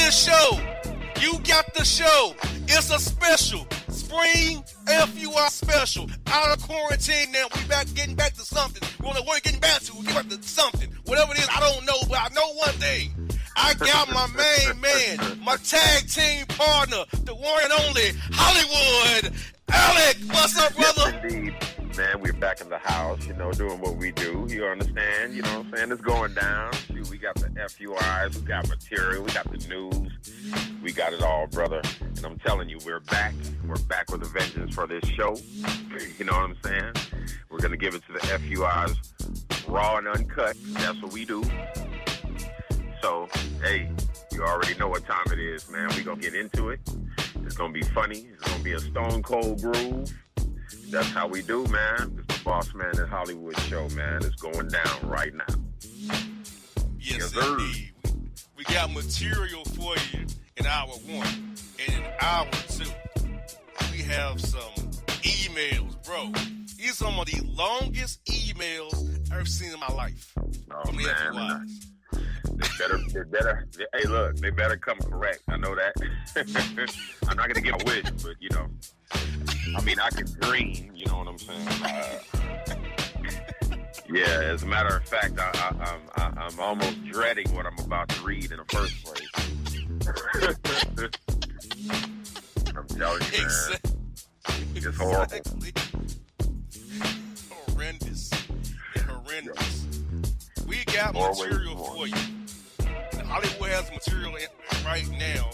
this show. You got the show. It's a special spring FUI special. Out of quarantine now. We getting back to something. We're getting back to. We'll get back to something. Whatever it is, I don't know, but I know one thing. I got my main man, my tag team partner, the one and only Hollywood Alec. What's up, brother? Yes, indeed. Man, we're back in the house, doing what we do. You understand? You know what I'm saying? It's going down. Shoot, we got the FUIs, we got material, we got the news. We got it all, brother. And I'm telling you, we're back. We're back with a vengeance for this show. You know what I'm saying? We're going to give it to the FUIs raw and uncut. That's what we do. So, hey, you already know what time it is, man. We're going to get into it. It's going to be funny. It's going to be a stone cold groove. That's how we do, man. It's the Bossman and Hollywood Show, man. It's going down right now. Yes, indeed. We got material for you in hour one. And in hour two, we have some emails, bro. These are some of the longest emails I've ever seen in my life. Oh, from the man. FUIs. They better, hey, look, they better come correct. I know that. I'm not going to get a wish, but, I can dream, you know what I'm saying? Yeah, as a matter of fact, I'm almost dreading what I'm about to read in the first place. I'm telling you, man. It's horrible. Horrendous. We got material for you. And Hollywood has material right now.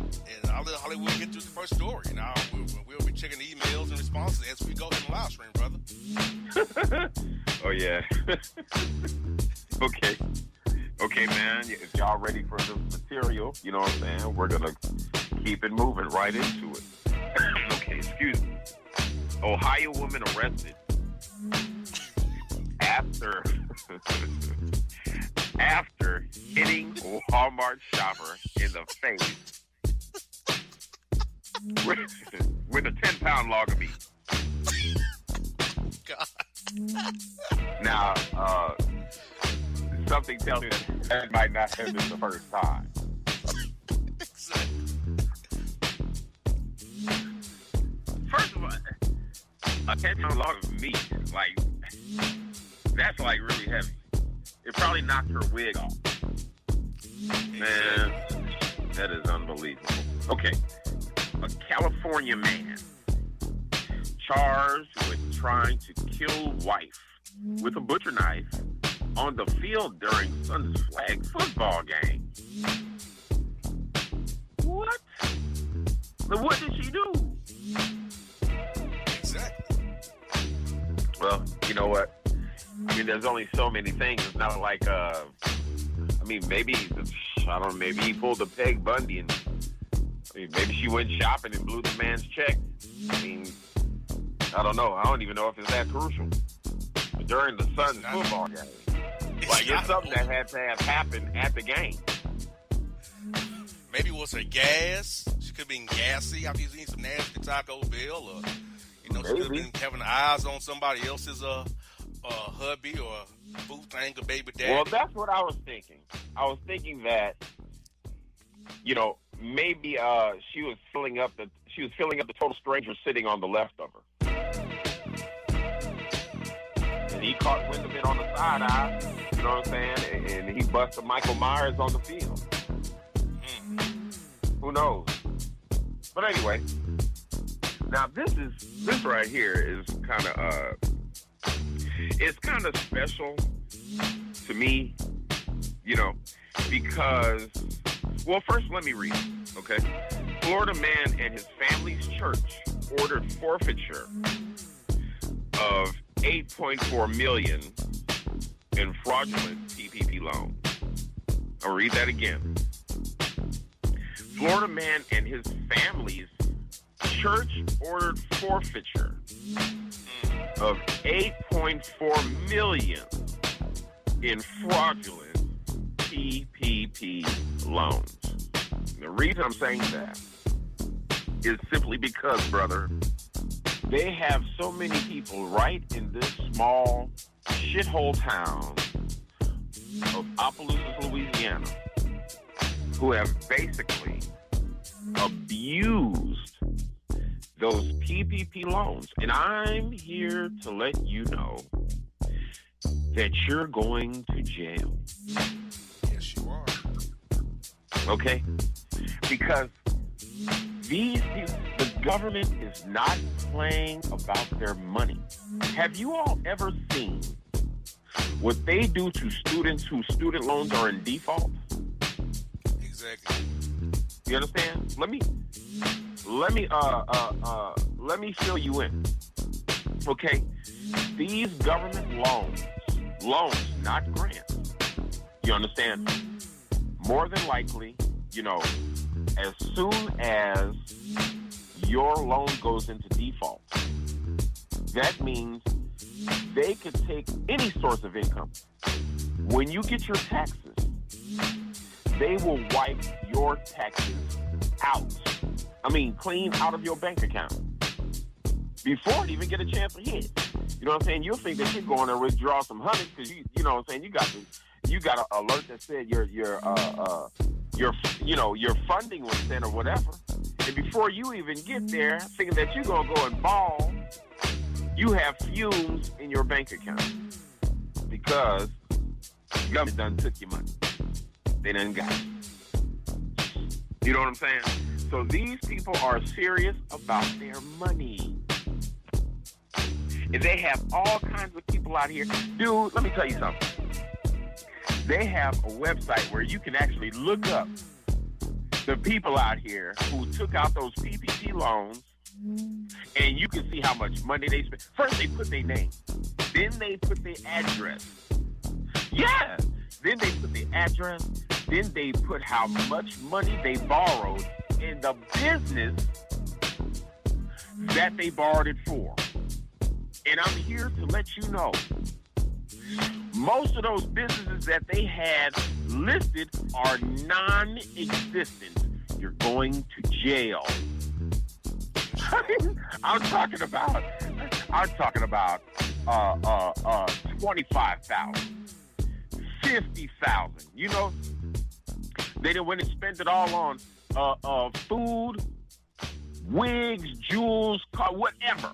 And I'll let Hollywood get through the first story. Now we'll be checking the emails and responses as we go in the live stream, brother. Oh, yeah. Okay, man. If y'all ready for the material, you know what I'm saying? We're going to keep it moving right into it. Okay, excuse me. Ohio woman arrested after hitting a Walmart shopper in the face with a 10-pound log of meat. God. Now, something tells me that might not have been the first time. First of all, a 10-pound log of meat, that's really heavy. It probably knocked her wig off. Man, that is unbelievable. Okay, a California man charged with trying to kill wife with a butcher knife on the field during son's flag football game. What? But what did she do? Exactly. Well, you know what? There's only so many things. It's not like, maybe he pulled a Peg Bundy and, maybe she went shopping and blew the man's check. I don't know. I don't even know if it's that crucial. But during the son's football game, it's something that had to have happened at the game. Maybe it was her gas. She could have been gassy after eating some nasty Taco Bell, or she could have been having eyes on somebody else's hubby or boo thing or baby daddy. Well, that's what I was thinking. I was thinking that, maybe she was filling up the total stranger sitting on the left of her. And he caught wind of it on the side eye, you know what I'm saying? And he busted Michael Myers on the field. Who knows? But anyway, now this right here is kind of it's kind of special to me, because, well, first let me read it, okay? Florida man and his family's church ordered forfeiture of $8.4 million in fraudulent PPP loans. I'll read that again. Florida man and his family's church ordered forfeiture of $8.4 million in fraudulent PPP loans. The reason I'm saying that is simply because, brother, they have so many people right in this small shithole town of Opelousas, Louisiana, who have basically abused those PPP loans. And I'm here to let you know that you're going to jail. Yes, you are. Okay? Because the government is not playing about their money. Have you all ever seen what they do to students whose student loans are in default? Exactly. You understand? Let me fill you in. Okay? These government loans, not grants. You understand? More than likely, as soon as your loan goes into default, that means they could take any source of income. When you get your taxes, they will wipe your taxes out. Clean out of your bank account before it even get a chance to hit. You know what I'm saying? You'll think that you're going to withdraw some hundreds because you know what I'm saying, you got an alert that said your funding was sent or whatever. And before you even get there, thinking that you're gonna go and ball, you have fumes in your bank account because the government done took your money. They done got it. You know what I'm saying? So these people are serious about their money. And they have all kinds of people out here. Dude, let me tell you something. They have a website where you can actually look up the people out here who took out those PPP loans, and you can see how much money they spent. First, they put their name. Then they put their address. Yeah. Then they put their address. Then they put how much money they borrowed in the business that they borrowed it for. And I'm here to let you know, most of those businesses that they had listed are non-existent. You're going to jail. I'm talking about 25,000, 50,000. They done went and spent it all on food, wigs, jewels, car, whatever.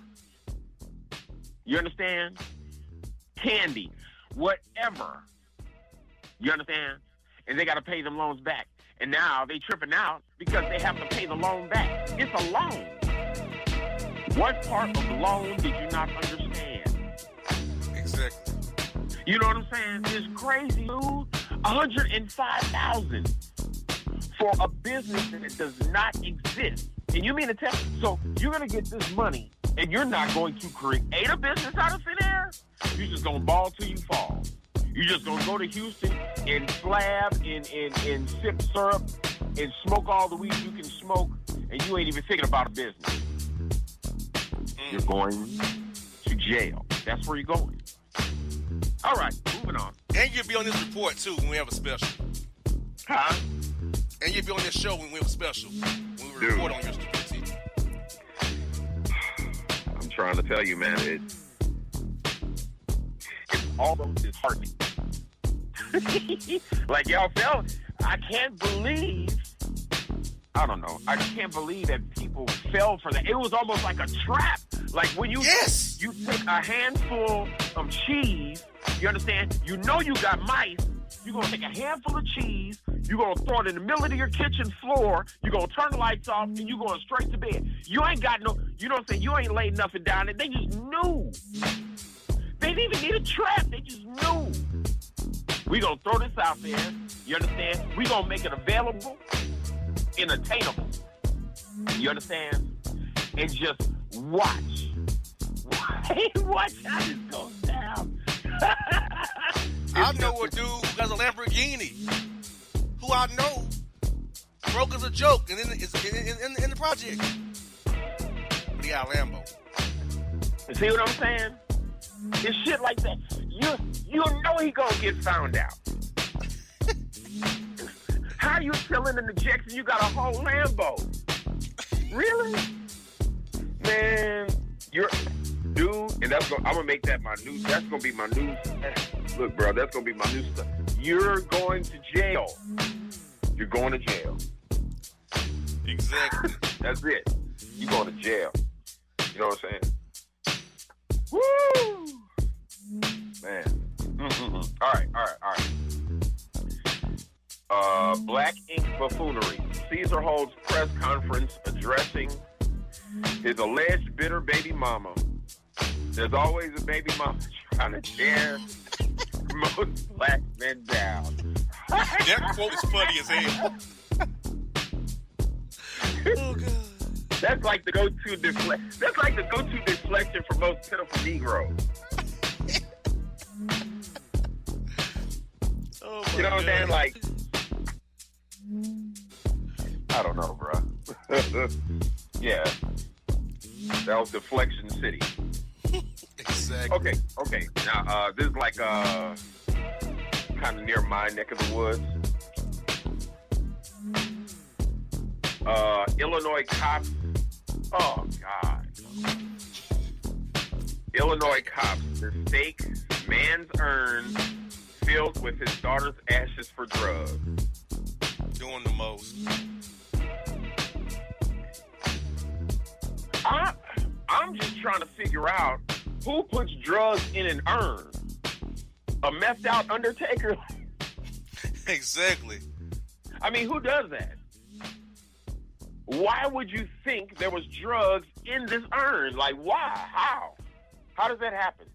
You understand? Candy, whatever. You understand? And they got to pay them loans back. And now they tripping out because they have to pay the loan back. It's a loan. What part of the loan did you not understand? Exactly. You know what I'm saying? It's crazy, dude. $105,000 for a business that it does not exist. And you mean to tell me, so you're going to get this money and you're not going to create a business out of thin air? You're just going to ball till you fall. You're just going to go to Houston and slab and sip syrup and smoke all the weed you can smoke, and you ain't even thinking about a business. You're going to jail. That's where you're going. All right, moving on. And you'll be on this report, too, when we have a special. Huh? And you'll be on this show when we have a special. When we report on your stupidity. I'm trying to tell you, man, it's almost disheartening. Like, y'all felt, I can't believe that people fell for that. It was almost like a trap. Like when you take a handful of cheese, you understand? You know you got mice. You're going to take a handful of cheese. You're going to throw it in the middle of your kitchen floor. You're going to turn the lights off, and you're going straight to bed. You ain't got no, you know what I'm saying? You ain't laid nothing down there. They just knew. They didn't even need a trap. They just knew. We're going to throw this out there. You understand? We're going to make it available and attainable. You understand? And just watch. Watch how this goes down. I know a dude who has a Lamborghini. Who I know broke as a joke and is in the project. But he got a Lambo. See what I'm saying? It's shit like that. You know he gonna get found out. How you chilling in the Jackson? You got a whole Lambo. Really? Man, and I'm gonna make that my new. That's gonna be my new. Look, bro, that's gonna be my new stuff. You're going to jail. you're going to jail. Exactly. That's it. You're going to jail. You know what I'm saying? Woo! Man. All right. Black ink buffoonery. Caesar holds press conference addressing his alleged bitter baby mama. There's always a baby mama trying to tear most black men down. That quote is funny as hell. Oh God. That's like the go-to deflection for most pitiful Negroes. Oh You know what I'm saying? God. Like, I don't know, bro. Yeah, that was Deflection City. Exactly. Okay. Now, this is like kind of near my neck of the woods. Illinois cops. Oh God. Illinois cops mistake man's urn filled with his daughter's ashes for drugs. Doing the most. I'm just trying to figure out who puts drugs in an urn. A methed out undertaker? Exactly. I mean, who does that? Why would you think there was drugs in this urn? Like, why? How? How does that happen?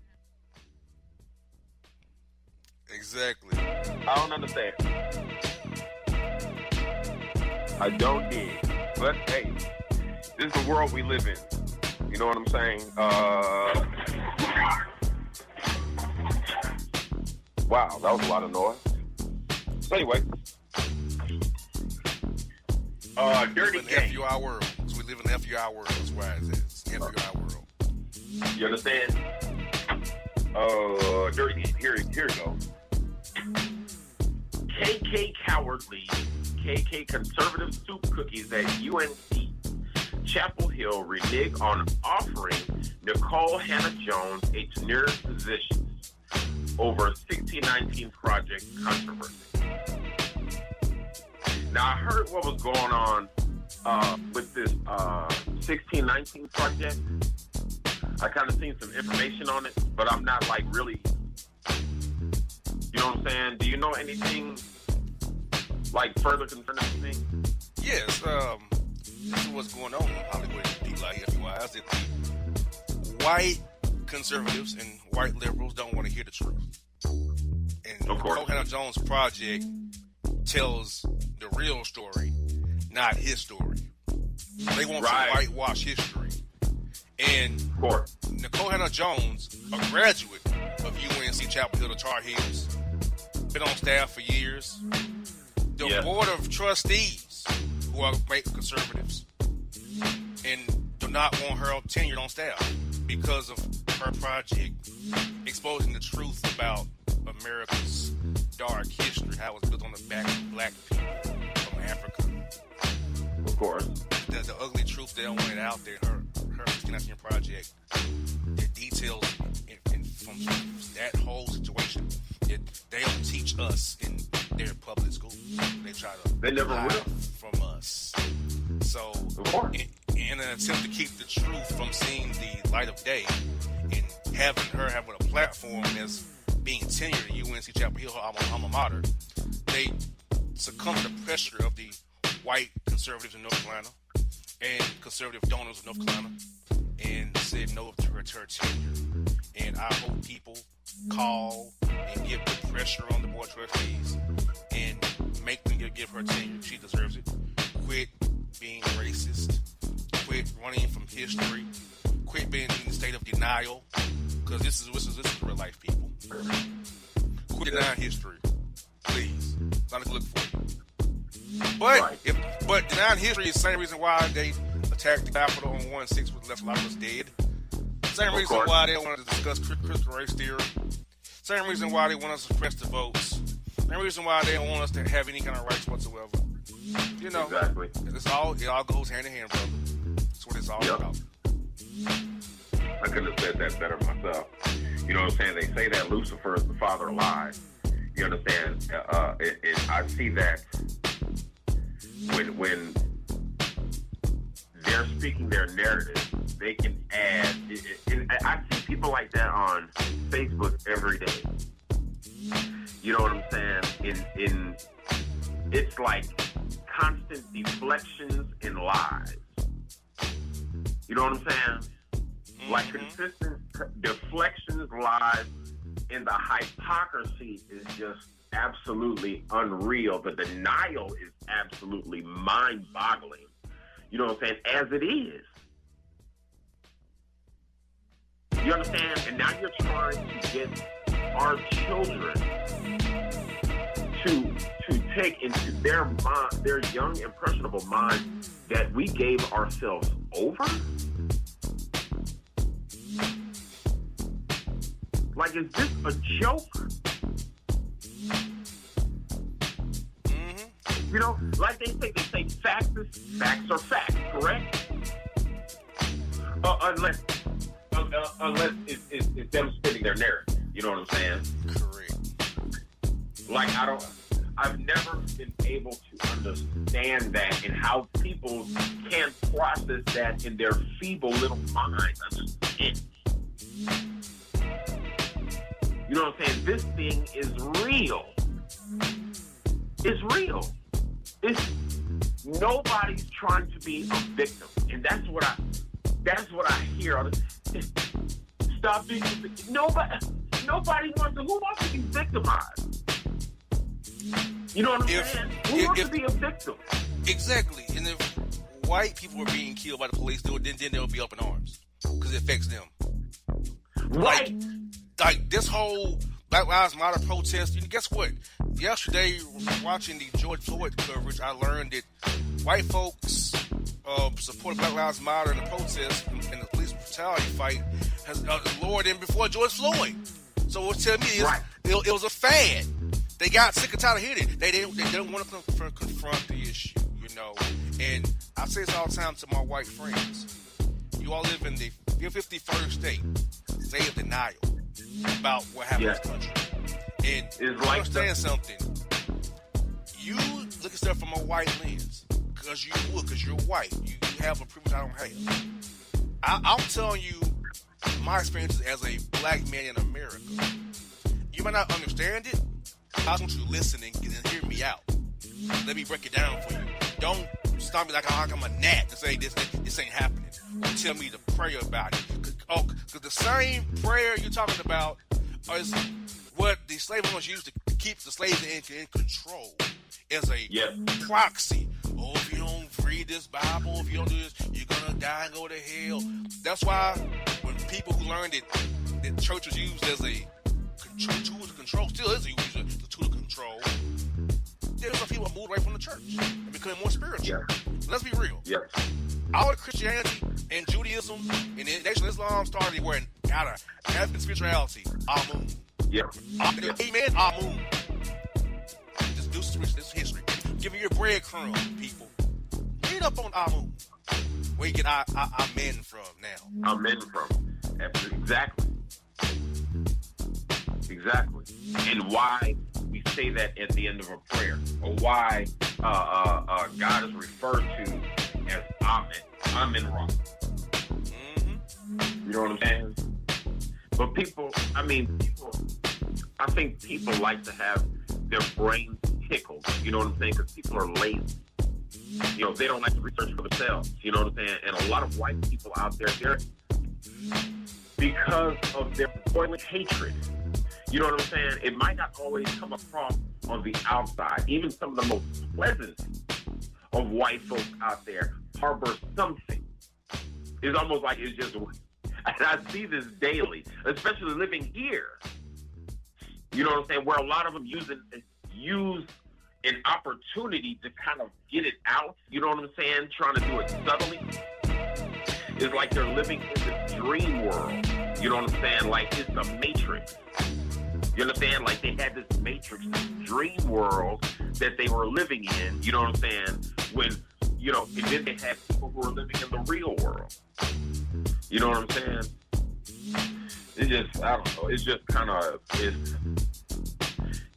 Exactly. I don't understand. I don't dig. But, hey, this is the world we live in. You know what I'm saying? Wow, that was a lot of noise. So anyway. Dirty in the game. FUI world. So we live in the FUI world. That's why it's the FUI world. You understand? Dirty game. Here you go. KK Cowardly, KK Conservative Soup Cookies at UNC Chapel Hill renege on offering Nicole Hannah-Jones a tenured position over 1619 Project controversy. Now, I heard what was going on with this 1619 Project. I kind of seen some information on it, but I'm not like really, you know what I'm saying? Do you know anything like further concerning this thing? Yes, this is what's going on in Hollywood. People like FUIs that the white conservatives and white liberals don't want to hear the truth. And the Nicole Hannah-Jones Project tells the real story, not his story. They want to whitewash history. And Nicole Hannah-Jones, a graduate of UNC Chapel Hill, the Tar Heels, been on staff for years. The board of trustees, who are white conservatives, and do not want her tenured on staff because of her project exposing the truth about America's dark history, how it was built on the back of black people from Africa. Of course. The ugly truth, they don't want it out there. Her 1619 Project, the details from that whole situation, they don't teach us in their public school. They try to hide from us. So, in an attempt to keep the truth from seeing the light of day, and having her have a platform as being tenured at UNC Chapel Hill, her alma mater, they succumb to the pressure of the white conservatives in North Carolina and conservative donors in North Carolina, and said no to her tenure. And I hope people call and give the pressure on the board of trustees and make them give her tenure. She deserves it. Quit being racist. Quit running from history. Quit being in a state of denial. Because this is real life, people. Quit denying history, please. It's not a look for you. But denying history is the same reason why they attacked the Capitol on 1/6 with left a lot of us dead. Same reason why they don't want to discuss critical race theory. Same reason why they want us to suppress the votes. Same reason why they don't want us to have any kind of rights whatsoever. You know, exactly. It all goes hand in hand, brother. That's what it's all about. I couldn't have said that better myself. You know what I'm saying? They say that Lucifer is the father of lies. You understand? I see that when they're speaking their narrative, they can add. I see people like that on Facebook every day. You know what I'm saying? In it's like constant deflections and lies. You know what I'm saying? Like consistent deflections, lies, and the hypocrisy is just absolutely unreal. The denial is absolutely mind-boggling. You know what I'm saying? As it is. You understand? And now you're trying to get our children to take into their mind, their young, impressionable mind, that we gave ourselves over? Like, is this a joke? You know, like they say facts are facts, correct? Unless it's them spinning their narrative. You know what I'm saying? Correct. Like, I've never been able to understand that, and how people can't process that in their feeble little minds. I just can't. You know what I'm saying? This thing is real. It's real. Nobody's trying to be a victim, and that's what I hear. Stop being a victim. Nobody wants to. Who wants to be victimized? You know what I'm saying? Who wants to be a victim? Exactly. And if white people are being killed by the police, then they'll be up in arms because it affects them. Right. Like this whole Black Lives Matter protest. Guess what? Yesterday, watching the George Floyd coverage, I learned that white folks supported Black Lives Matter in the protest and the police brutality fight has lowered them before George Floyd. So what tell me is it was a fad. They got sick and tired of hearing it. They don't want to confront the issue, you know. And I say this all the time to my white friends. You all live in the 51st state. State of denial about what happened in this country. And you understand something. You look at stuff from a white lens. Because you're white. You have a privilege I don't have. I'm telling you my experiences as a black man in America. You might not understand it. How don't you listen and hear me out? Let me break it down for you. Don't stop me like I'm a gnat to say this ain't happening. Or tell me to pray about it. Because the same prayer you're talking about is what the slave owners used to keep the slaves in control as a proxy. Oh, if you don't read this Bible, if you don't do this, you're going to die and go to hell. That's why when people who learned that church was used as a tool to control, still is used as a tool to control, there's some people who moved away from the church and become more spiritual. Yeah. Let's be real. Yes. Our Christianity and Judaism and the Nation of Islam started where out of African spirituality. Amun. Yeah. Amen. Amun. Just do this history. Give me your breadcrumb, people. Read up on Amun. Where you get amen from now. Amen from. Exactly. Exactly. And why we say that at the end of a prayer, or why God is referred to as Amen. Amen wrong. You know what I'm saying? But I think people like to have their brains tickled. You know what I'm saying? Because people are lazy. You know, they don't like to research for themselves. You know what I'm saying? And a lot of white people out there, because of their boiling hatred. You know what I'm saying? It might not always come across on the outside. Even some of the most pleasant of white folks out there harbor something. It's almost like it's just, and I see this daily, especially living here. You know what I'm saying? Where a lot of them use an opportunity to kind of get it out. You know what I'm saying? Trying to do it subtly. It's like they're living in this dream world. You know what I'm saying? Like it's the Matrix. You understand? Like they had this Matrix, this dream world that they were living in. You know what I'm saying? When, you know, and then they had people who were living in the real world. You know what I'm saying? It's just, I don't know. It's just kind of,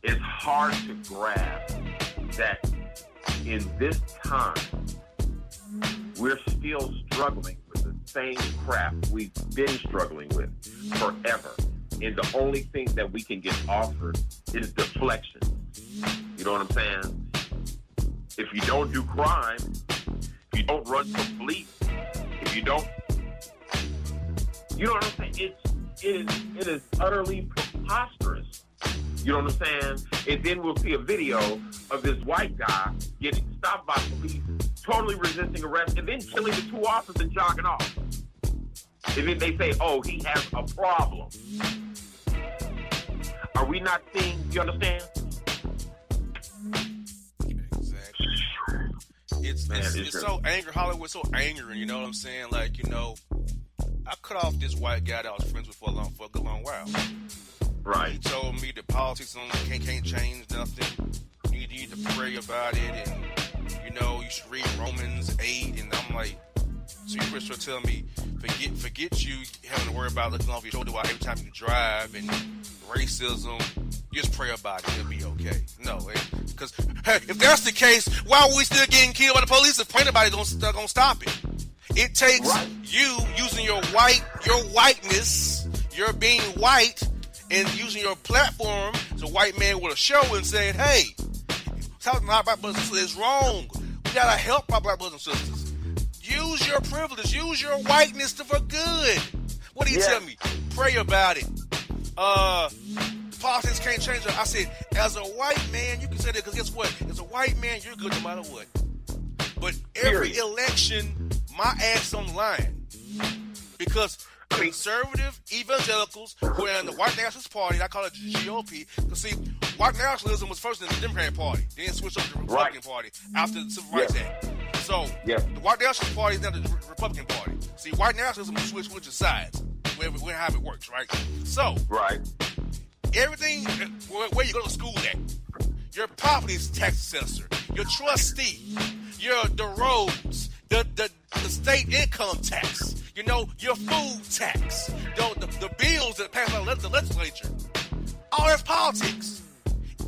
it's hard to grasp that in this time, we're still struggling with the same crap we've been struggling with forever. And the only thing that we can get offered is deflection. You know what I'm saying? If you don't do crime, if you don't run from police, if you don't, you know what I'm saying? It is utterly preposterous. You know what I'm saying? And then we'll see a video of this white guy getting stopped by police, totally resisting arrest, and then killing the two officers and jogging off. And then they say, oh, he has a problem. Are we not seeing, you understand? Exactly. It's so angry. Hollywood's so angry, you know what I'm saying? Like, you know, I cut off this white guy that I was friends with for a good long while. Right. He told me that politics can't change nothing. You need to pray about it, and you know you should read Romans 8. And I'm like, so you Chris are telling me forget you having to worry about looking off your shoulder while every time you drive and racism. Just pray about it. It'll be okay. No, because hey, if that's the case, why are we still getting killed by the police? If praying about it gonna stop it. It takes you using your whiteness, your being white, and using your platform as a white man with a show and saying, hey, talking about black brothers and sisters is wrong. We gotta help our black brothers and sisters. Use your privilege. Use your whiteness for good. What do you tell me? Pray about it. Politics can't change it. I said, as a white man, you can say that because guess what? As a white man, you're good no matter what. But every election, my ass on the line. Because conservative evangelicals who are in the White Nationalist Party, I call it GOP, because see, white nationalism was first in the Democratic Party, then switched over to the Republican Party after the Civil Rights Act. So, the White Nationalist Party is now the Republican Party. See, white nationalism switches sides, how it works, right? So, everything, where you go to school at, your property tax assessor, your trustee, the roads, the state income tax, you know, your food tax, the bills that pass out the legislature. All that's politics.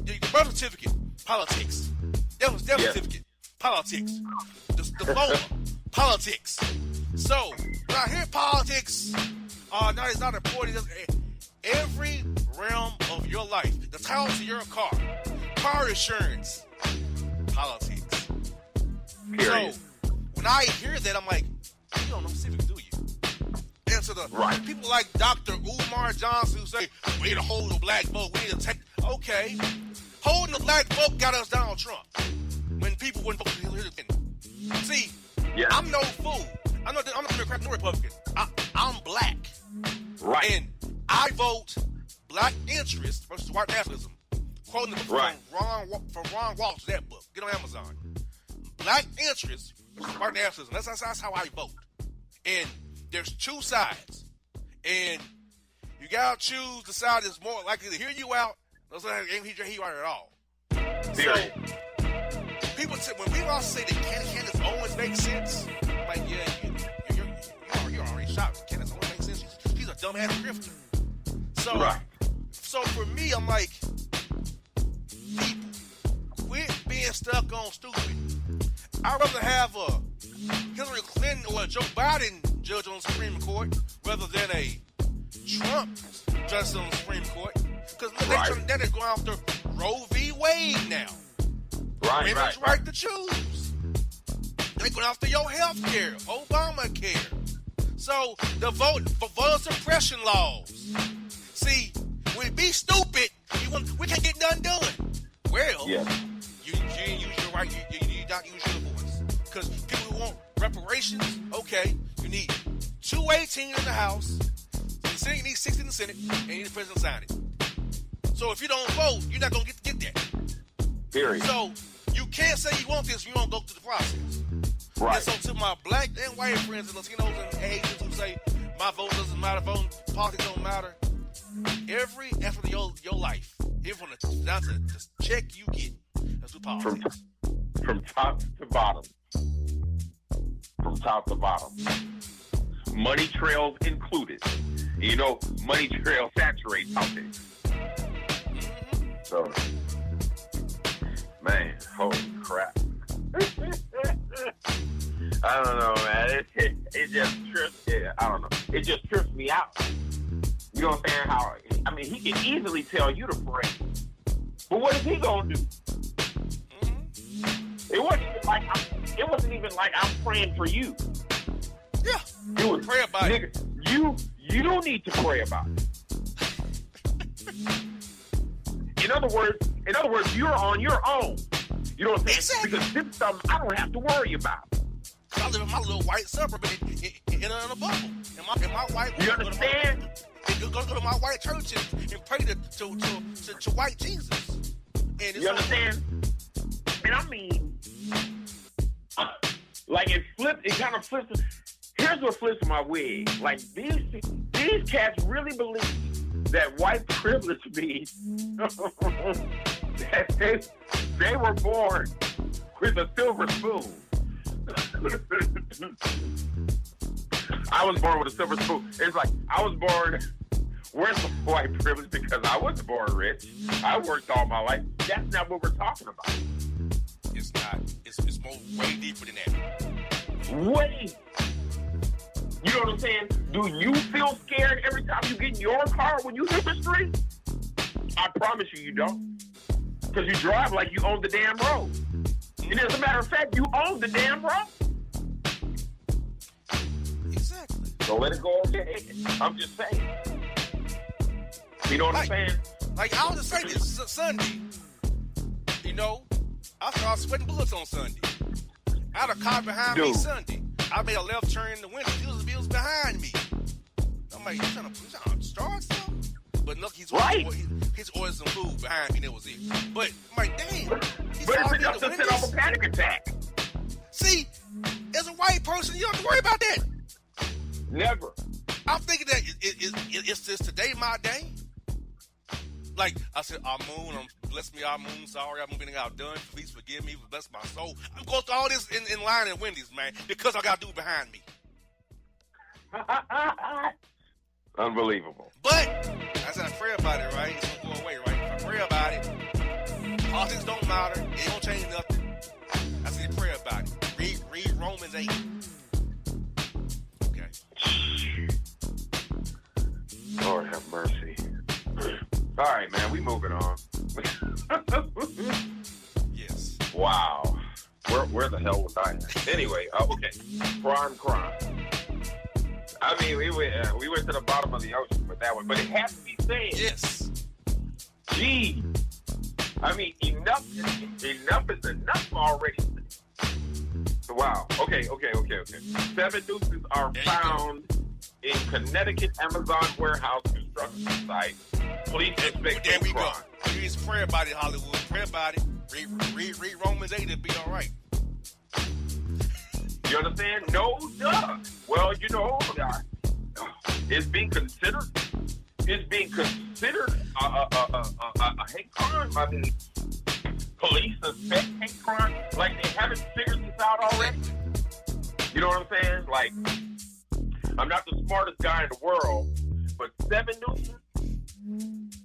The birth certificate, politics. Death certificate, politics. The diploma, politics. So, when I hear politics, no, it's not important. Every realm of your life, the title to your car insurance, politics. Period. So, when I hear that, I'm like, you don't know civics, do you? And to the people like Dr. Umar Johnson who say, we need to hold the black vote, we need to take, okay. Holding the black vote got us Donald Trump. When people wouldn't vote for Hillary Clinton. See, I'm no fool. I'm not a Democrat nor Republican. I'm black. Right. And I vote black interest versus white nationalism. Quoting the book from Ron Walsh, that book. Get on Amazon. Black interest versus white nationalism. That's how I vote. And there's two sides. And you gotta choose the side that's more likely to hear you out. Those ain't hear you out at all. Period. So, people when people also say that Candace Owens makes sense, I'm like, you're already shocked. Candace Owens makes sense. She's a dumbass grifter. So for me, I'm like, people, quit being stuck on stupid. I'd rather have a Hillary Clinton or a Joe Biden judge on the Supreme Court rather than a Trump judge on the Supreme Court. Because they're going after Roe v. Wade now. Women's right to choose. They're going after your health care, Obamacare. So the voter suppression laws. See, we be stupid. We can't get nothing done. Well, you didn't use your right. You did not use your voice. Because people who want reparations, okay, you need 218 in the House, the Senate needs 60 in the Senate, and you need the president to sign it. So if you don't vote, you're not going to get that. Period. So you can't say you want this if you don't go through the process. Right. And so to my black and white friends and Latinos and Asians who say my vote doesn't matter, voting politics don't matter, every aspect of your life, even down to the check you get, that's what politics. From top to bottom. From top to bottom. Money trails included. You know, money trail saturates politics. So, man, holy crap. I don't know, man. It just trips. I don't know. It just trips me out. You know what I'm saying? How? I mean, he can easily tell you to pray, but what is he gonna do? It wasn't even like I'm praying for you. Yeah. It was pray about nigga, it. You don't need to pray about it. In other words, you're on your own. You know what I'm saying? Exactly. Because this is something I don't have to worry about. I live in my little white suburb in a bubble. And my white. You understand? Go to my white church and pray to white Jesus. And it's You understand? And I mean, like it kind of flips. Here's what flips my wig. Like these cats really believe that white privilege means that they were born with a silver spoon. I was born with a silver spoon. It's like I was born with white privilege because I wasn't born rich. I worked all my life. That's not what we're talking about. It's not. It's way deeper than that. Way. You know what I'm saying? Do you feel scared every time you get in your car when you hit the street? I promise you don't. Because you drive like you own the damn road. And as a matter of fact, you own the damn road. Exactly. So let it go over your head. I'm just saying. You know what I'm saying? Like, I was just saying this Sunday. You know, I started sweating bullets on Sunday. I had a car behind me Sunday. I made a left turn in the window. He was behind me. I'm like, you trying to start something? But look, he's ordering some food behind me. That was it. But I'm like, damn. But it's enough to set off a panic attack. See, as a white person, you don't have to worry about that. Never. I'm thinking that it's just today my day. Like I said, Amun, bless me, Amun, sorry, I'm getting outdone. Please forgive me, bless my soul. I'm going through all this in line at Wendy's, man, because I got a dude behind me. Unbelievable. But I said I pray about it, right? It's gonna go away, right? If I pray about it, politics don't matter. It don't change nothing. I said pray about it. Read Romans 8. Okay. Lord have mercy. All right, man, we moving on. Yes. Wow. Where the hell was I at? Anyway, okay. Crime. I mean, we went to the bottom of the ocean with that one, but it has to be said. Yes. Gee. I mean, enough is enough already. Wow. Okay. 7 deuces are found in Connecticut Amazon warehouse construction site. Police expect There we crime. go. You just pray about it, Hollywood. Pray about it. Read Romans 8. It'll be all right. You understand? No, duh. Well, you know, it's being considered. It's being considered a hate crime. I mean, police suspect hate crime. Like they haven't figured this out already. You know what I'm saying? Like, I'm not the smartest guy in the world, but 7 deuces.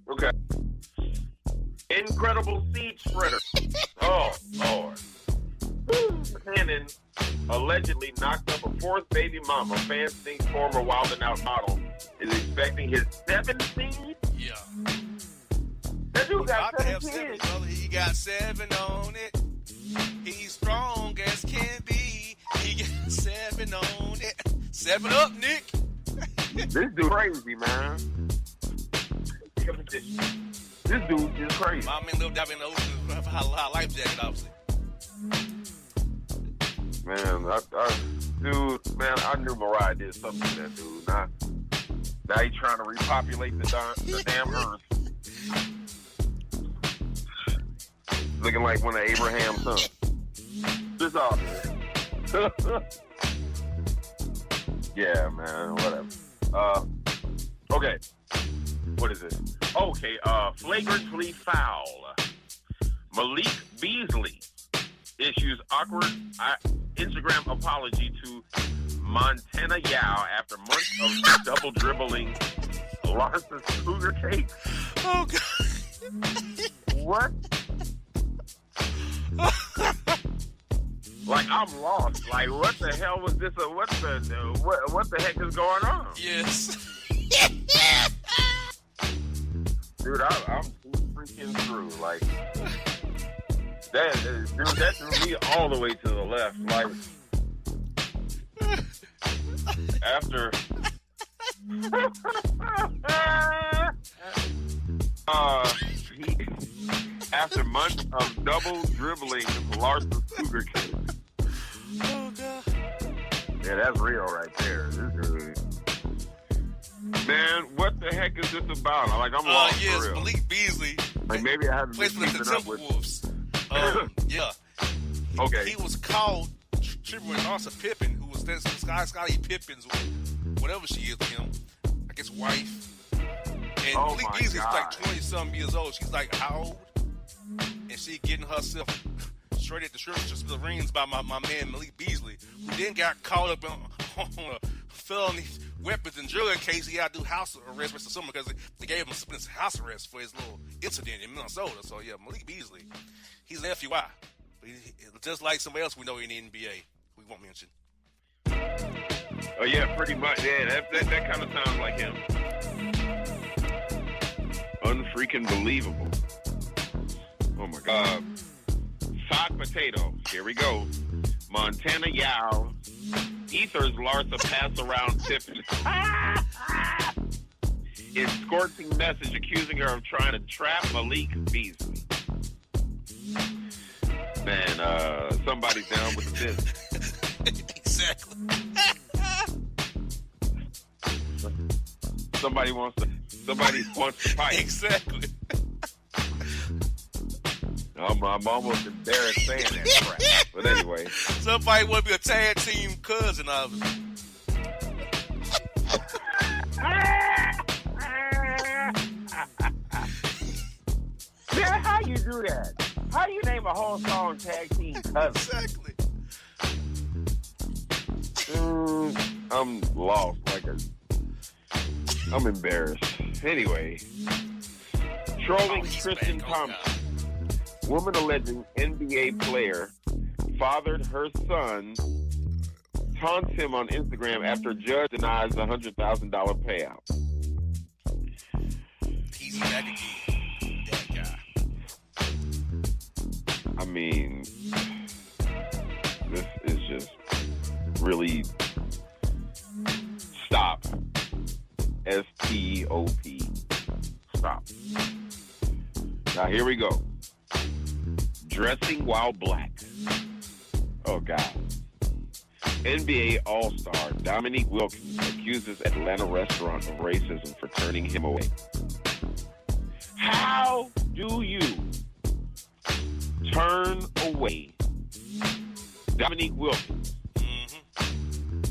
Okay. Incredible seed spreader. Oh, Lord. Cannon allegedly knocked up a 4th baby mama. Fans think former Wild 'N Out model is expecting his 7th seed? Yeah. That dude got 7 7, kids. brother. He got 7 on it. He's strong as can be. He got 7 on it. 7 up, Nick. This dude crazy, man. This dude is crazy. My man lived out in the ocean with a life jacket, obviously. Man, I knew Mariah did something to that dude. Now he's trying to repopulate the damn earth. Looking like one of Abraham's sons. Just all good. Yeah, man, whatever. Okay. What is it? Okay, flagrantly foul. Malik Beasley issues awkward Instagram apology to Montana Yao after months of double dribbling Larson Cougar cake. Oh, God. What? Like, I'm lost. Like, what the hell was this? What the heck is going on? Yes. Dude, I'm freaking through. Like, that threw me all the way to the left. Like, after months of double dribbling Larson Cougar case. Oh, God. Yeah, that's real right there. Man, what the heck is this about? Like, I'm lost yes, for real. Malik Beasley. Like, maybe I haven't been Plays for the keeping up with. Timberwolves. Yeah. Okay. He was called tripping with Arthur Pippen, who was Scottie Pippen's, whatever she is to him, I guess wife. And Malik Beasley's like 20-something years old. She's like, how old? And she getting herself straight at the smithereens by my man Malik Beasley, who then got caught up on a felony weapons and drug case. He had to do house arrest for summer because they gave him a house arrest for his little incident in Minnesota. So, yeah, Malik Beasley, he's an FUI. Just like somebody else we know in the NBA, we won't mention. Oh, yeah, pretty much. Yeah, that kind of sounds like him. Unfreaking believable. Oh, my God. Side potato. Here we go. Montana Yao. Ether's Larsa pass around Tiffany. In scorching message accusing her of trying to trap Malik Beasley. Man, somebody's down with the business. Exactly. Somebody wants to fight. Exactly. I'm almost embarrassed saying that crap. But anyway. Somebody want to be a tag team cousin of it. Man, how you do that? How do you name a whole song tag team cousin? Exactly. I'm lost. I'm embarrassed. Anyway. Trolling Tristan Thompson. Woman alleging NBA player fathered her son, taunts him on Instagram after judge denies $100,000 payout. He's back again. That guy. I mean, this is just really stop. S-T-O-P. Stop. Now here we go. Dressing while black. Oh, God. NBA All-Star Dominique Wilkins accuses Atlanta restaurant of racism for turning him away. How do you turn away Dominique Wilkins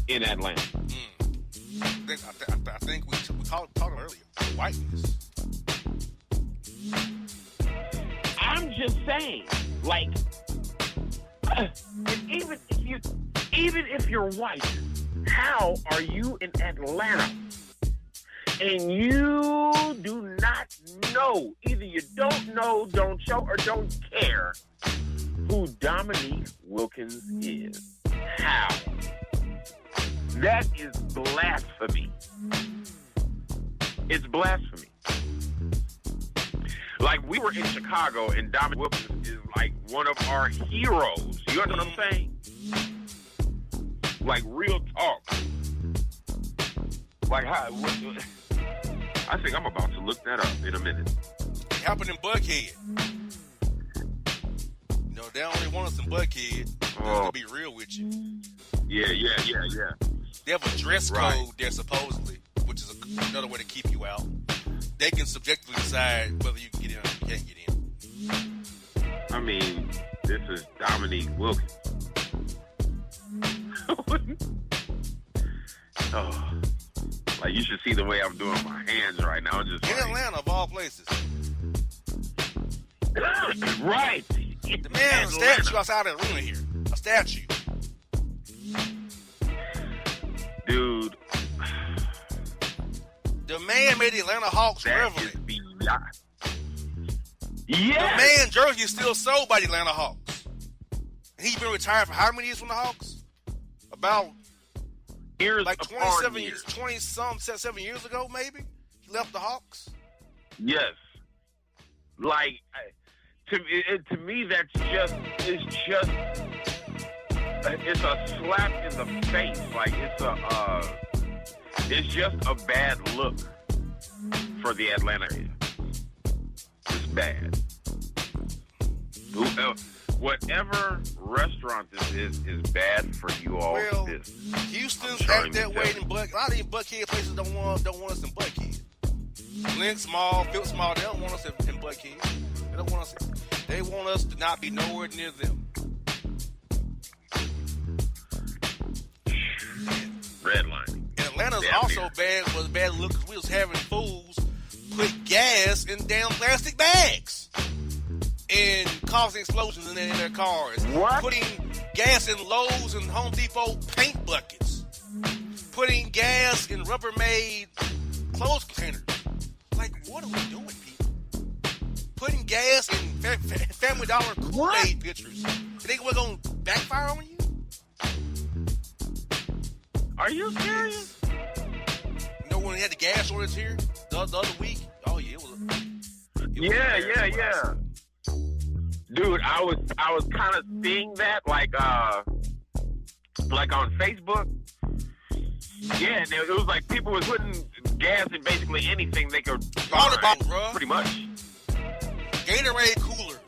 in Atlanta? I think we talked earlier. Whiteness. I'm just saying, like, even if you're white, how are you in Atlanta and you do not know, either you don't know, don't show, or don't care who Dominique Wilkins is? How? That is blasphemy. It's blasphemy. Like, we were in Chicago, and Dominique Wilkins is like one of our heroes. You know what I'm saying? Like, real talk. Like, how? I think I'm about to look that up in a minute. It happened in Buckhead. You know, they only want us in Buckhead. They're going to be real with you. Yeah. They have a dress code there, supposedly, which is another way to keep you out. They can subjectively decide whether you can get in or you can't get in. I mean, this is Dominique Wilkins. Oh, like, you should see the way I'm doing my hands right now. Just in Atlanta, of all places. Right. The man has a statue outside the arena here. A statue. Dude. The man made the Atlanta Hawks relevant. Yeah. The man jersey is still sold by the Atlanta Hawks. He's been retired for how many years from the Hawks? About years like upon 27 years. 7 years ago, maybe he left the Hawks. Yes. Like to me, it's a slap in the face. Like it's just a bad look for the Atlanta area. It's bad. Whatever restaurant this is bad for you all. Well, Houston's act that way in Buckhead. A lot of these Buckhead places don't want us in Buckhead. Lynx Mall, Phillips Small, they don't want us in Buckhead. They don't want us. They want us to not be nowhere near them. Redlining. And Atlanta's also was bad look because we was having fools put gas in damn plastic bags and causing explosions in their cars. What? Putting gas in Lowe's and Home Depot paint buckets. Putting gas in Rubbermaid clothes containers. Like, what are we doing, people? Putting gas in Family Dollar Kool-Aid pitchers. You think we're going to backfire on you? Are you serious? You know when we had the gas shortage here the other week? Oh, yeah, it was Yeah. Dude, I was kind of seeing that like on Facebook. Yeah, and it was like people was putting gas in basically anything they could Water find, bottles, bro. pretty much. Gatorade coolers.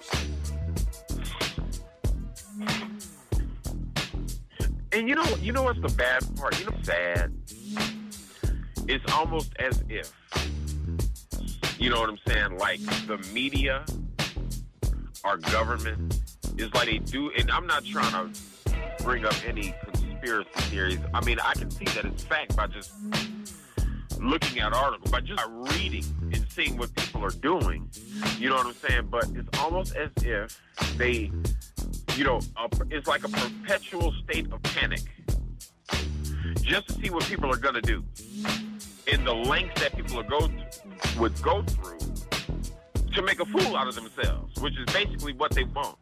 And you know what's the bad part? You know what's sad? It's almost as if, you know what I'm saying, like the media, our government, is like they do, and I'm not trying to bring up any conspiracy theories. I mean, I can see that it's fact by just looking at articles, by just reading and seeing what people are doing. You know what I'm saying? But it's almost as if they, it's like a perpetual state of panic just to see what people are going to do. And the lengths that people would go through to make a fool out of themselves, which is basically what they want.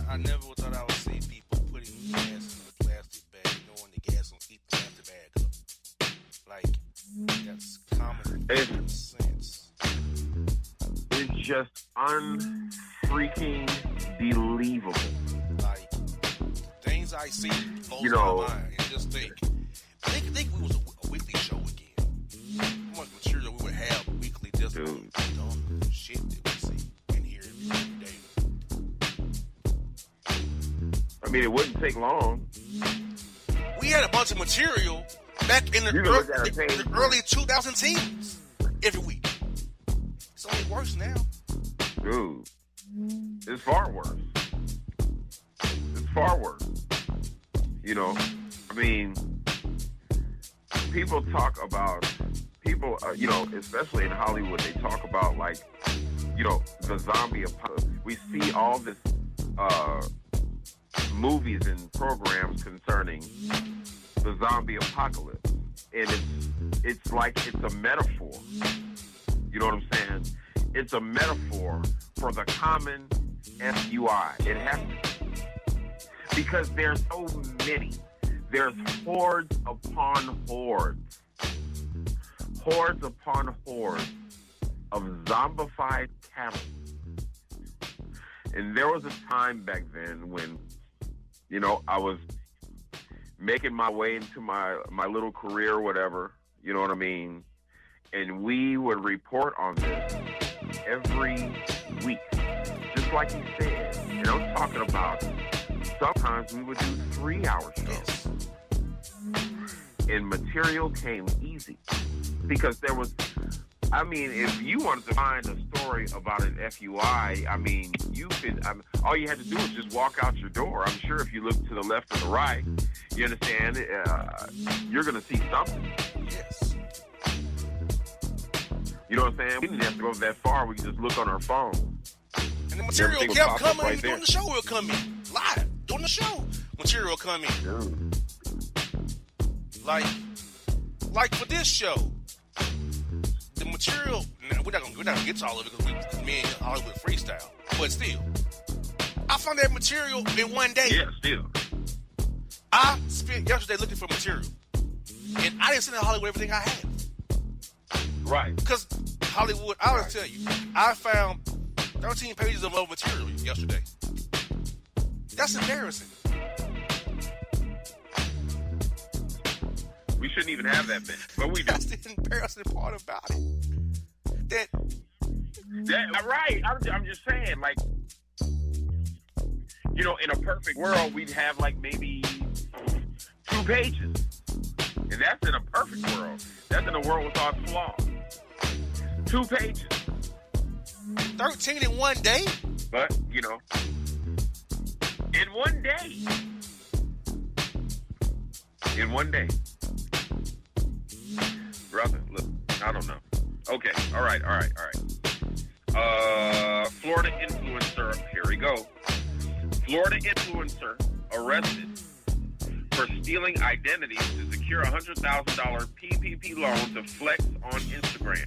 I never thought I would see people putting gas in a plastic bag, knowing the gas will keep the plastic bag up. Like, that's common sense. It's just unfreaking believable. Like, things I see blows my mind. And just think we was a weekly show again. How much material we would have weekly just dumb shit that we see and hear every day. I mean, it wouldn't take long. We had a bunch of material back in the early 2010s every week. It's only worse now. Dude, it's far worse. It's far worse. I mean, people talk about, especially in Hollywood, they talk about, like, the zombie apocalypse. We see all this movies and programs concerning the zombie apocalypse. And it's like it's a metaphor. You know what I'm saying? It's a metaphor for the common FUI. It has to be. Because there's so many. There's hordes upon hordes. Hordes upon hordes of zombified cattle. And there was a time back then when, I was making my way into my little career or whatever, you know what I mean? And we would report on this every week. Just like you said. And I'm talking about sometimes we would do 3-hour shows. And material came easy. Because there was, if you wanted to find a story about an FUI, all you had to do was just walk out your door. I'm sure if you look to the left or the right, you understand, you're going to see something. Yes. You know what I'm saying? We didn't have to go that far. We could just look on our phone. And the material kept coming right during the show. Will come in live during the show. Material come in. Dude. Like for this show, the material. We're not gonna get to all of it because me and Hollywood freestyle. But still, I found that material in one day. Yeah, still. I spent yesterday looking for material, and I didn't send to Hollywood everything I had. Right. Because Hollywood, I always tell you, I found 13 pages of old material yesterday. That's embarrassing. We shouldn't even have that many, but we do. That's the embarrassing part about it. Right. I'm just saying, like, you know, in a perfect world, we'd have like maybe 2 pages. And that's in a perfect world. That's in a world without flaws. 2 pages. 13 in one day? But, you know, in one day. In one day. Brother, look, I don't know. Okay, all right. Florida influencer, here we go. Florida influencer arrested for stealing identities to secure $100,000 PPP loan to flex on Instagram.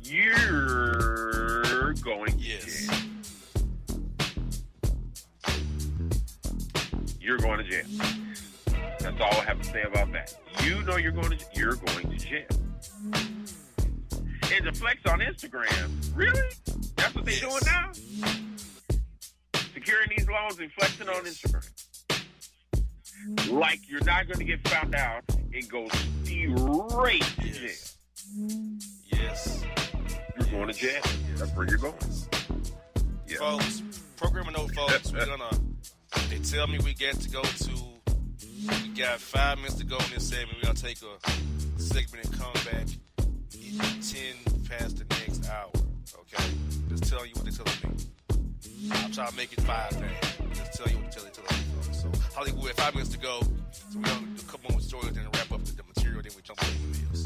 You're going to jail. You're going to jail. That's all I have to say about that. You know you're going to jail. And to flex on Instagram, really? That's what they're doing now? Securing these loans and flexing on Instagram. Like you're not going to get found out and go straight to jail. Yes. You're going to jail. That's where you're going. Yeah. Folks, programming note, folks, they tell me we got 5 minutes to go in this segment. We're going to take a segment and come back in 10 past the next hour. Okay? Just tell you what they're telling me. I'm trying to make it 5 past. Just tell you what they're telling me, folks. So, Hollywood, 5 minutes to go. So we're going to do a couple more stories, then wrap up the material, then we jump on the emails.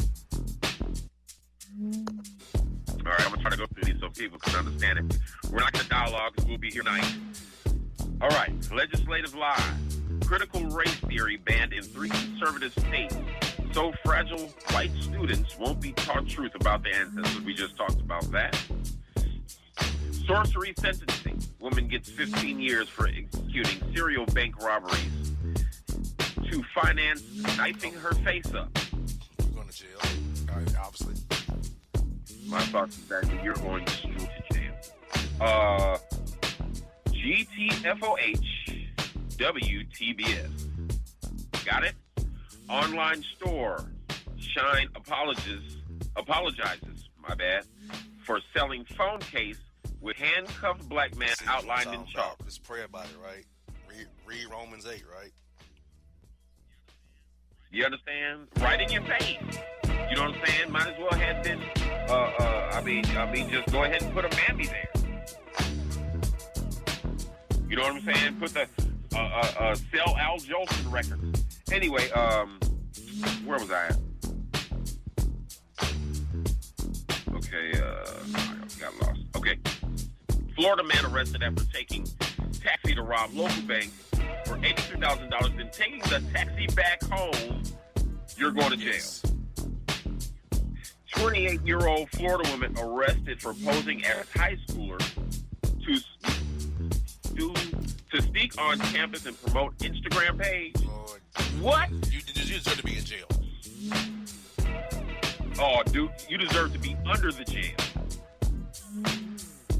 All right, I'm going to try to go through these so people can understand it. We're not going to dialogue because we'll be here tonight. All right, legislative lie. Critical race theory banned in 3 conservative states. So fragile white students won't be taught truth about their ancestors. We just talked about that. Sorcery sentencing. Woman gets 15 years for executing serial bank robberies to finance knifing her face up. You're going to jail, obviously. My thoughts is that you're going straight to jail. GTFOH WTBS. Got it? Online store. Shine apologizes, my bad, for selling phone case with handcuffed black man outlined in chalk. Just pray about it, right? Read Romans 8, right? You understand? Right in your face. You know what I'm saying? Might as well have been, just go ahead and put a mammy there. You know what I'm saying? Put the, sell Al Jolson records. Anyway, where was I at? Okay, I got lost. Okay. Florida man arrested after taking taxi to rob local bank for $83,000, then taking the taxi back home. You're going to jail. 28-year-old Florida woman arrested for posing as high schooler to speak on campus and promote Instagram page. Lord. What? You deserve to be in jail. Oh, dude, you deserve to be under the jail.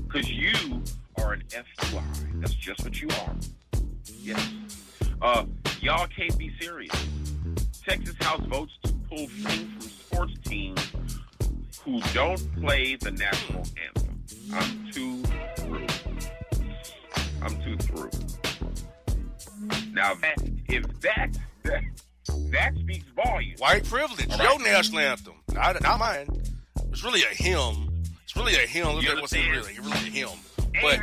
Because you are an FUI. That's just what you are. Yes. Y'all can't be serious. Texas House votes to pull things from sports teams who don't play the national anthem. I'm too through. Now, if that speaks volumes. White privilege. Right. Your national anthem. Not mine. It's really a hymn. Look at what's really a hymn. But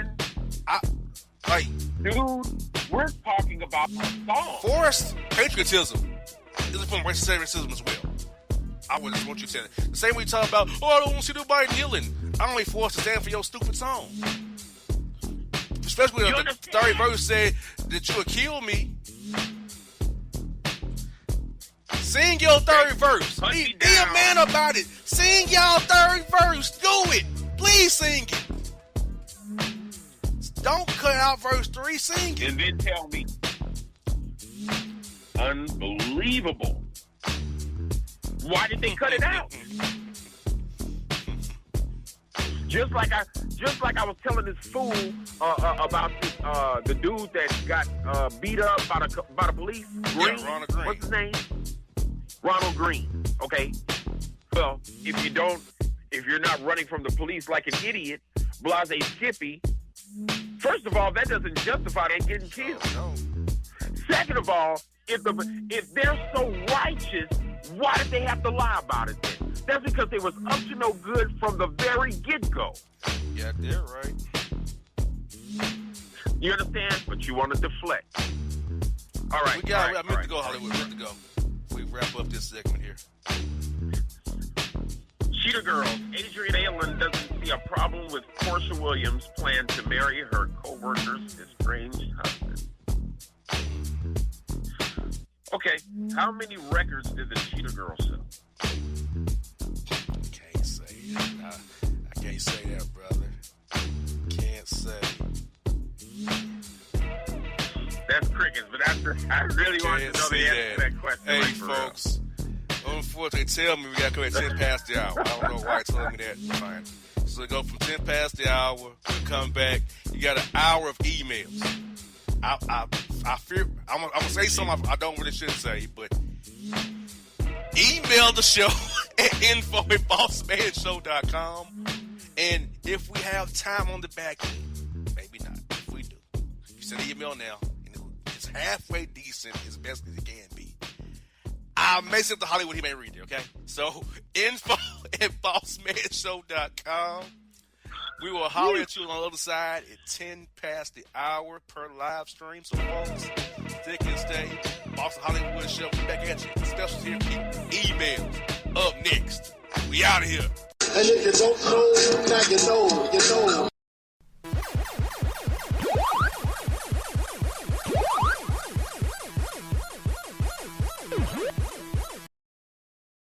dude, we're talking about a song. Forced patriotism is a form of racism as well. I wouldn't want you to say that. The same way you talk about, I don't want to see nobody kneeling. I'm only forced to stand for your stupid song. Especially when the third verse said that you would kill me. Sing your third verse. Be a man about it. Sing your third verse. Do it. Please sing it. Don't cut out verse 3. Sing it. And then tell me, unbelievable. Why did they cut it out? Just like I was telling this fool about this, the dude that got beat up by the police. Green. Yeah, Ronald Green. What's his name? Ronald Green. Okay. Well, if you're not running from the police like an idiot, blase skippy. First of all, that doesn't justify them getting killed. No. Second of all, if they're so righteous, why did they have to lie about it then? That's because they was up to no good from the very get-go. Yeah, they're right. You understand? But you want to deflect. All right. I meant to go, Hollywood. We have to go. We wrap up this segment here. Cheetah Girls. Adrian Allen doesn't see a problem with Portia Williams' plan to marry her co-worker's estranged husband. Okay, how many records did the Cheetah Girl sell? Can't say that. I can't say that, brother. Can't say. That's crickets, but I really want to know the answer to that question. Hey, like, for folks. Unfortunately, they tell me we got to come at 10 past the hour. I don't know why they told me that. Fine. So we go from 10 past the hour. We come back. You got an hour of emails. I fear I'm gonna say something I don't really should say, but email the show at info@bossmanshow.com. And if we have time on the back end, maybe not. If we do, you send an email now, and it's halfway decent as best as it can be. I may send to Hollywood, he may read it, okay? So info@bossmanshow.com. We will holler at you on the other side at 10 past the hour per live stream. So, folks, thick and stay. Boston Hollywood Show. We back at you. Specials here. Emails up next. We out of here. And if you don't know, now you know.